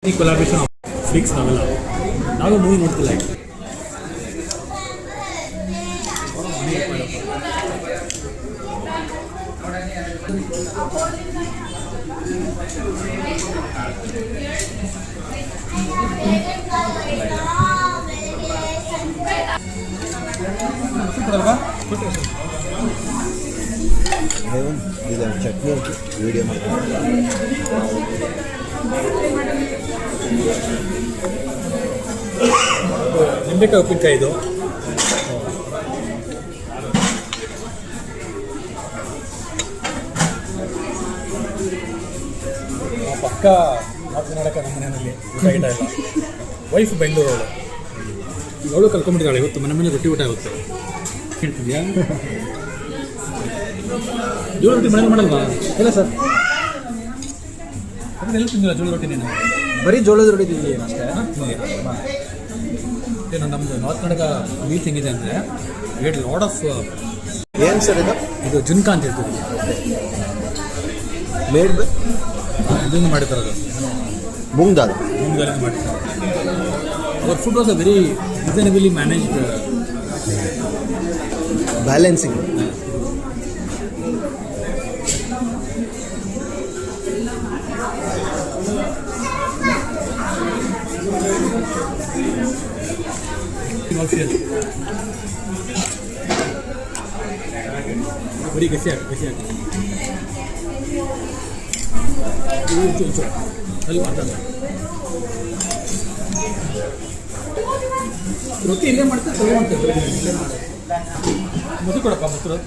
ಈ collaboration fix ನಾವೆಲ್ಲ ನಾವೇ ಮೂವಿ ನೋಡ್ತಿಲ್ಲ ಈಗ. ಇದು ಚಟ್ನಿ ಹಾಕಿ ವೀಡಿಯೋ ಮಾಡ್ತೀನಿ. ನಿಂಬೆಕಾಯಿ ಉಪ್ಪಿನಕಾಯಿ ಇದು. ಪಕ್ಕ ನಾರ್ತ್ ಕರ್ನಾಟಕ ನಮ್ಮ ಮನೆಯಲ್ಲಿ ಊಟ ಗಿಟ ಇಲ್ಲ. ವೈಫ್ ಬೆಂಗಳೂರು ಅವಳು ಕಲ್ಕೊಂಡ್ಬಿಟ್ಟಿದ್ದಾಳೆ. ಇವತ್ತು ಮನೆ ಮನೆ ರೊಟ್ಟಿ ಊಟ ಆಗುತ್ತೆ ಹೇಳ್ತಿದ್ಯಾ? ಜೋಳ ರೊಟ್ಟಿ ಮನೇಲಿ ಮಾಡಲ್ವಾ? ಇಲ್ಲ ಸರ್, ಎಲ್ಲಿ ತಿಂದಿಲ್ಲ ಜೋಳ ರೊಟ್ಟಿ ನೀನು? ಬರೀ ಜೋಳದ ರೊಟ್ಟಿ ತಿಂದಿದ್ದೀನಿ ಅಷ್ಟೇ. ಏನು ನಮ್ಮದು ನಾರ್ತ್ ಕರ್ನಾಟಕ ಮೀಲ್ಸ್ ಹೆಂಗಿದೆ ಅಂದರೆ ವೇಟ್ ಲಾಡ್ ಆಫ್. ಏನು ಸರ್ ಇದು ಜುನ್ಕಾ ಅಂತ ಹೇಳ್ತೀವಿ. ಮೇಡ್ ಇದನ್ನು ಮಾಡಿರ್ತಾರೆ, ಅದು ಮೂಂಗ್ ದಾಲ್ ಮುಂದೆ ಮಾಡಿರ್ತಾರೆ. ಅವ್ರ food was a very reasonably managed, balancing. ಬರೀ ಗಸಿ ಹಾಕಿ ಅಲ್ಲಿ ಮಾತಾಡ. ರೊಟ್ಟಿ ಇಲ್ಲೇ ಮಾಡ್ತಾರೆ, ಮೊಸರು ಕೊಡಪ್ಪ ಮೊಸರು.